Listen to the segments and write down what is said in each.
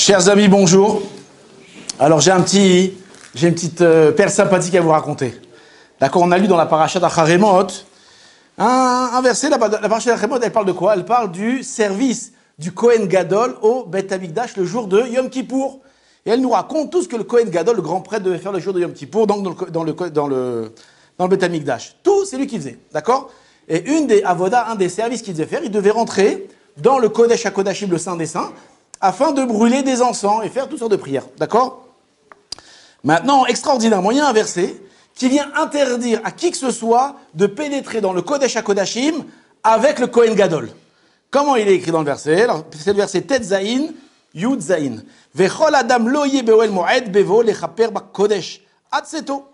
Chers amis, bonjour. Alors j'ai une petite perle sympathique à vous raconter. D'accord, on a lu dans la paracha d'Acharemot un verset, la paracha d'Acharemot, elle parle de quoi? Elle parle du service du Kohen Gadol au Beth Amikdash le jour de Yom Kippour. Et elle nous raconte tout ce que le Kohen Gadol, le grand prêtre, devait faire le jour de Yom Kippour, donc dans le Beth Amikdash. Tout, c'est lui qui faisait, d'accord? Et une des avodas, un des services qu'il devait faire, il devait rentrer dans le Kodesh HaKodashim, le Saint des Saints, afin de brûler des encens et faire toutes sortes de prières, d'accord? Maintenant, extraordinairement, il y a un verset qui vient interdire à qui que ce soit de pénétrer dans le Kodesh HaKodashim avec le Kohen Gadol. Comment il est écrit dans le verset? Alors, c'est le verset Tet Zayin, Yud Zayin. Vechol Adam lo yeh be'oel moed bevo lechaper ba'kodesh. Atseto.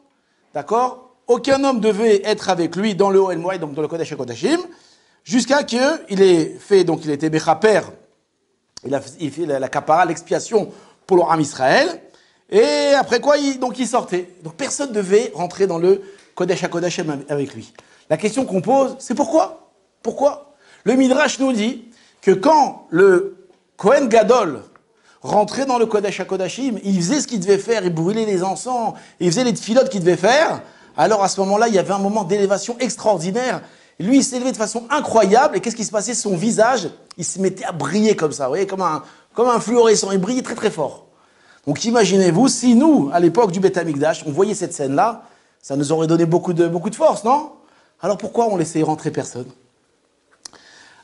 D'accord? Aucun homme devait être avec lui dans le Oel Moed, donc dans le Kodesh HaKodashim, jusqu'à qu'il ait fait, donc il était Bechaper, il fait la kapara, l'expiation pour le Ham Israël, et après quoi, il sortait. Donc personne ne devait rentrer dans le Kodesh HaKodashim avec lui. La question qu'on pose, c'est pourquoi? Pourquoi? Le Midrash nous dit que quand le Kohen Gadol rentrait dans le Kodesh HaKodashim, il faisait ce qu'il devait faire, il brûlait les encens, il faisait les tfilotes qu'il devait faire. Alors à ce moment-là, il y avait un moment d'élévation extraordinaire. Lui, il s'élevait de façon incroyable. Et qu'est-ce qui se passait? Son visage, il se mettait à briller comme ça, vous voyez, comme un fluorescent. Il brillait très très fort. Donc imaginez-vous, si nous, à l'époque du Beth Amikdash, on voyait cette scène-là, ça nous aurait donné beaucoup de force, non? Alors pourquoi on laissait rentrer personne?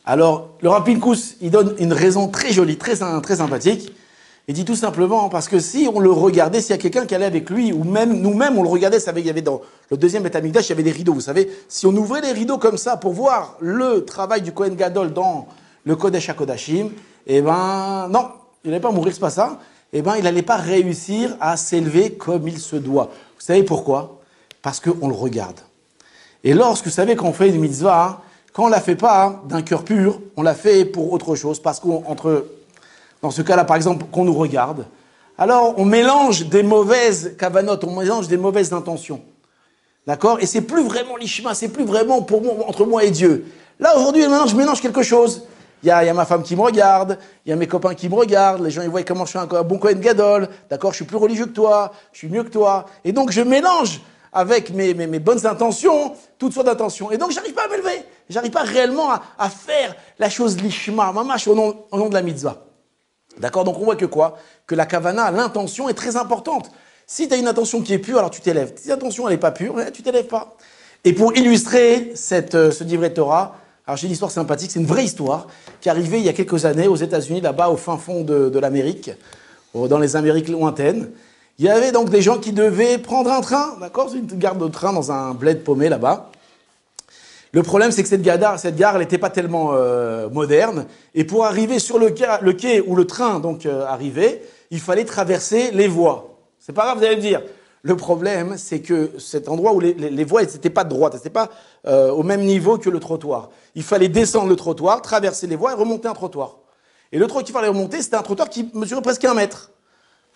Alors, le Rav Pinkus, il donne une raison très jolie, très sympathique. Il dit tout simplement parce que si on le regardait, s'il y a quelqu'un qui allait avec lui, ou même nous-mêmes, on le regardait, il y avait dans le deuxième Beth Amikdash, il y avait des rideaux, vous savez. Si on ouvrait les rideaux comme ça pour voir le travail du Kohen Gadol dans le Kodesh HaKodashim, eh ben, non, il n'allait pas mourir, c'est pas ça. Eh ben, il n'allait pas réussir à s'élever comme il se doit. Vous savez pourquoi? Parce qu'on le regarde. Et lorsque, vous savez, quand on fait une mitzvah, quand on ne la fait pas d'un cœur pur, on la fait pour autre chose, parce dans ce cas-là, par exemple, qu'on nous regarde, alors on mélange des mauvaises kavanotes, on mélange des mauvaises intentions. D'accord? Et c'est plus vraiment l'ishma, c'est plus vraiment pour moi, entre moi et Dieu. Là, aujourd'hui, je mélange quelque chose. Il y a ma femme qui me regarde, il y a mes copains qui me regardent, les gens ils voient comment je suis un bon Kohen Gadol, d'accord? Je suis plus religieux que toi, je suis mieux que toi. Et donc, je mélange avec mes bonnes intentions, toutes sortes d'intentions. Et donc, j'arrive pas à m'élever. J'arrive pas réellement à faire la chose l'ishma, mamash, au nom de la mitzvah. D'accord? Donc on voit que quoi? Que la kavana, l'intention est très importante. Si tu as une intention qui est pure, alors tu t'élèves. Si l'intention elle n'est pas pure, tu t'élèves pas. Et pour illustrer ce divrei Torah, alors j'ai une histoire sympathique, c'est une vraie histoire, qui est arrivée il y a quelques années aux États-Unis, là-bas au fin fond de l'Amérique, dans les Amériques lointaines. Il y avait donc des gens qui devaient prendre un train, d'accord? C'est une gare de train dans un bled paumé là-bas. Le problème, c'est que cette gare, elle n'était pas tellement moderne. Et pour arriver sur le quai où le train donc arrivait, il fallait traverser les voies. C'est pas grave, vous allez me dire. Le problème, c'est que cet endroit où les voies n'étaient pas droites, elles n'étaient pas au même niveau que le trottoir. Il fallait descendre le trottoir, traverser les voies et remonter un trottoir. Et le trottoir qu'il fallait remonter, c'était un trottoir qui mesurait presque 1 mètre.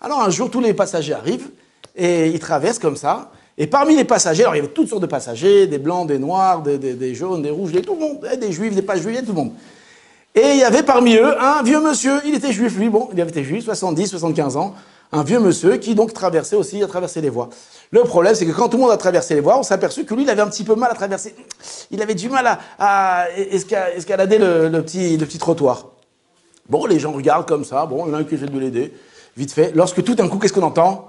Alors un jour, tous les passagers arrivent et ils traversent comme ça. Et parmi les passagers, alors il y avait toutes sortes de passagers, des blancs, des noirs, des jaunes, des rouges, tout le monde, des juifs, des pas juifs, tout le monde. Et il y avait parmi eux un vieux monsieur, il était juif lui, il avait été juif, 70, 75 ans, un vieux monsieur qui donc traversait les voies. Le problème, c'est que quand tout le monde a traversé les voies, on s'est aperçu que lui, il avait un petit peu mal à traverser, il avait du mal à escalader le petit trottoir. Bon, les gens regardent comme ça, bon, il y en a un qui essaie de l'aider, vite fait, lorsque tout d'un coup, qu'est-ce qu'on entend?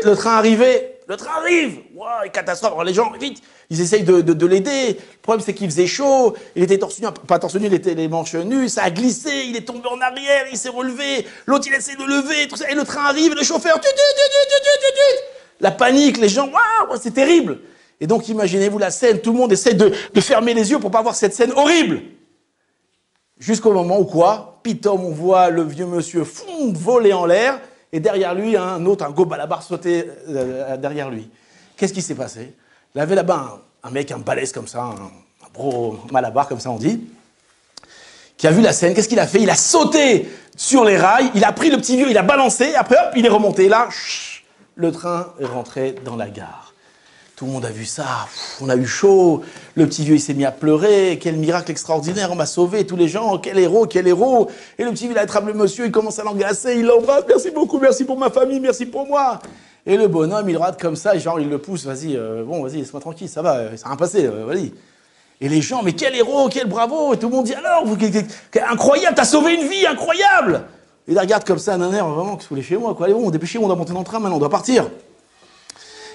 Le train arrivait. Le train arrive! Wow, catastrophe! Alors les gens, vite, ils essayent de l'aider. Le problème, c'est qu'il faisait chaud. Il était torse nu, pas torse nu, il était les manches nues. Ça a glissé, il est tombé en arrière, il s'est relevé. L'autre, il essaie de lever, tout ça. Et le train arrive, et le chauffeur, la panique, les gens, waouh, c'est terrible. Et donc, imaginez-vous la scène, tout le monde essaie de fermer les yeux pour pas voir cette scène horrible. Jusqu'au moment où quoi? Pitom, on voit le vieux monsieur voler en l'air. Et derrière lui, un go balabar sauter derrière lui. Qu'est-ce qui s'est passé? Il avait là-bas un mec, un balèze comme ça, un gros malabar comme ça on dit, qui a vu la scène. Qu'est-ce qu'il a fait? Il a sauté sur les rails, il a pris le petit vieux, il a balancé, après hop, il est remonté. Et là, le train est rentré dans la gare. Tout le monde a vu ça, on a eu chaud, le petit vieux il s'est mis à pleurer, quel miracle extraordinaire, on m'a sauvé, tous les gens, quel héros, quel héros. Et le petit vieux il attrape le monsieur, il commence à l'enlacer, il l'embrasse, merci beaucoup, merci pour ma famille, merci pour moi. Et le bonhomme il rate comme ça, et genre il le pousse, vas-y, bon vas-y, laisse-moi tranquille, ça va, ça a rien passé, vas-y. Et les gens, mais quel héros, quel bravo, et tout le monde dit alors, incroyable, t'as sauvé une vie, incroyable. Et il regarde comme ça d'un air, vraiment, qu'est-ce que vous voulez chez moi, quoi, allez bon, dépêchez-vous, on doit monter dans le train maintenant, on doit partir.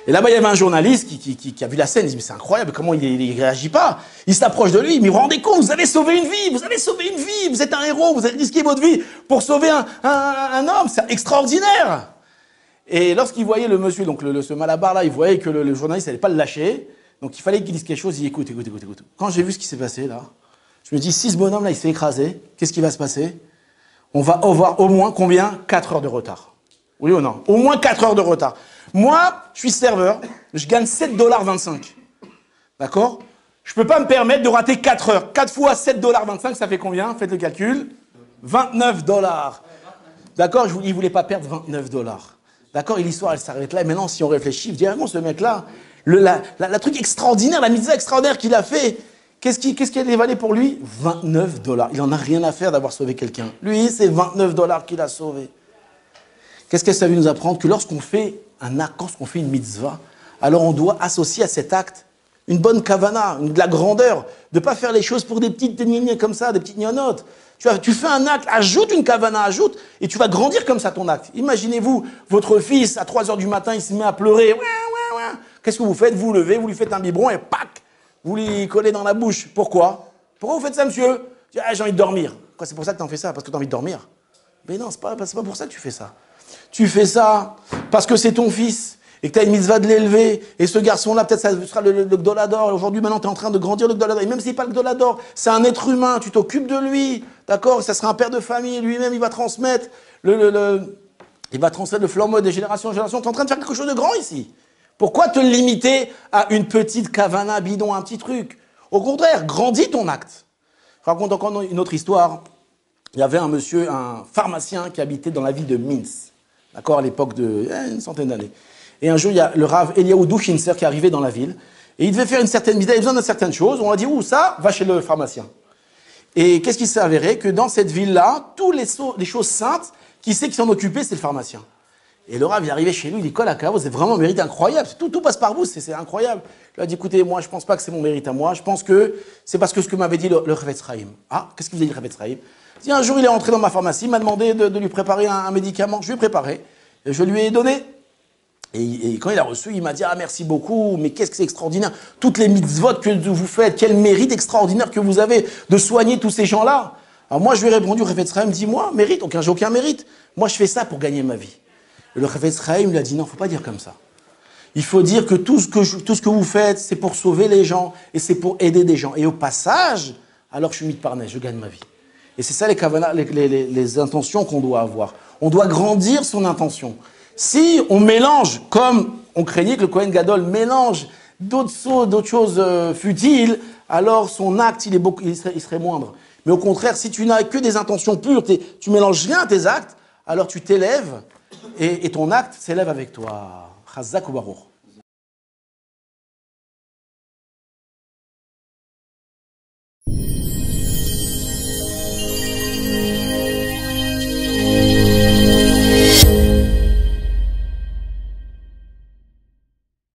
Et là-bas, il y avait un journaliste qui a vu la scène, il dit, mais c'est incroyable, comment il réagit pas? Il s'approche de lui, mais vous vous rendez compte, vous avez sauvé une vie, vous avez sauvé une vie, vous êtes un héros, vous avez risqué votre vie pour sauver un homme, c'est extraordinaire. Et lorsqu'il voyait le monsieur, donc ce malabar-là, il voyait que le journaliste n'allait pas le lâcher, donc il fallait qu'il dise quelque chose, il dit, écoute. Quand j'ai vu ce qui s'est passé là, je me dis, si ce bonhomme-là, il se fait écraser, qu'est-ce qui va se passer? On va avoir au moins combien? 4 heures de retard. Oui ou non? Au moins 4 heures de retard. Moi, je suis serveur, je gagne 7,25 $. D'accord? Je ne peux pas me permettre de rater 4 heures. 4 fois 7,25 $, ça fait combien? Faites le calcul. 29 $. D'accord? Il ne voulait pas perdre 29 $. D'accord? Et l'histoire, elle s'arrête là. Et maintenant, si on réfléchit, je dis, ah non, ce mec-là, la truc extraordinaire, la mitzvah extraordinaire qu'il a fait, qu'est-ce qu'elle valait pour lui? 29 $. Il n'en a rien à faire d'avoir sauvé quelqu'un. Lui, c'est 29 $ qu'il a sauvé. Qu'est-ce que ça veut nous apprendre? Que lorsqu'on fait un acte, lorsqu'on fait une mitzvah, alors on doit associer à cet acte une bonne kavana, de la grandeur, de ne pas faire les choses pour des petites lignes comme ça, des petites gnognottes. Tu fais un acte, ajoute une kavana, ajoute, et tu vas grandir comme ça ton acte. Imaginez-vous, votre fils, à 3 heures du matin, il se met à pleurer. Qu'est-ce que vous faites? Vous vous levez, vous lui faites un biberon et pac, vous lui collez dans la bouche. Pourquoi? Pourquoi vous faites ça, monsieur? J'ai envie de dormir. Quoi, c'est pour ça que tu en fais ça? Parce que tu as envie de dormir? Mais non, c'est pas pour ça que tu fais ça. Tu fais ça parce que c'est ton fils et que tu as une mitzvah de l'élever. Et ce garçon-là, peut-être ça sera le Gdolador. Aujourd'hui, maintenant, tu es en train de grandir le Gdolador. Et même s'il n'est pas le Gdolador, c'est un être humain. Tu t'occupes de lui. D'accord? Ça sera un père de famille. Lui-même, il va transmettre il va transmettre le flambeau des générations en génération. Tu es en train de faire quelque chose de grand ici. Pourquoi te limiter à une petite kavana bidon, un petit truc? Au contraire, grandis ton acte. Je raconte encore une autre histoire. Il y avait un monsieur, un pharmacien qui habitait dans la ville de Minsk. D'accord, à l'époque de une centaine d'années. Et un jour, il y a le Rav Eliaou Duchinser qui est arrivé dans la ville. Et il devait faire une certaine visite, il avait besoin de certaines choses. On a dit, où ça? Va chez le pharmacien. Et qu'est-ce qui s'est avéré? Que dans cette ville-là, toutes les choses saintes, qui sait qui s'en occupait, c'est le pharmacien. Et le Rav, il est arrivé chez lui, il dit, Kolaka, vous avez vraiment un mérite incroyable. Tout passe par vous, c'est incroyable. Il a dit, écoutez, moi, je ne pense pas que c'est mon mérite à moi. Je pense que c'est parce que ce que m'avait dit le Chavetz Chaim. Ah, qu'est-ce que vous avez dit, le Chavetz Chaim? Il dit, un jour, il est entré dans ma pharmacie, il m'a demandé de lui préparer un médicament. Je lui ai préparé, et je lui ai donné. Et quand il a reçu, il m'a dit, ah, merci beaucoup, mais qu'est-ce que c'est extraordinaire. Toutes les mitzvot que vous faites, quel mérite extraordinaire que vous avez de soigner tous ces gens-là. Alors moi, je lui ai répondu, le Chavetz Chaim, dis-moi, mérite, j'ai aucun mérite. Moi, je fais ça pour gagner ma vie. Et le Chavetz Chaim lui a dit, non, il ne faut pas dire comme ça. Il faut dire que tout ce que vous faites, c'est pour sauver les gens, et c'est pour aider des gens. Et au passage, alors je suis mitparnès, je gagne ma vie. Et c'est ça les intentions qu'on doit avoir. On doit grandir son intention. Si on mélange, comme on craignait que le Kohen Gadol mélange d'autres choses futiles, alors son acte, il serait moindre. Mais au contraire, si tu n'as que des intentions pures, tu mélanges rien à tes actes, alors tu t'élèves et ton acte s'élève avec toi. Chazak ou baruch.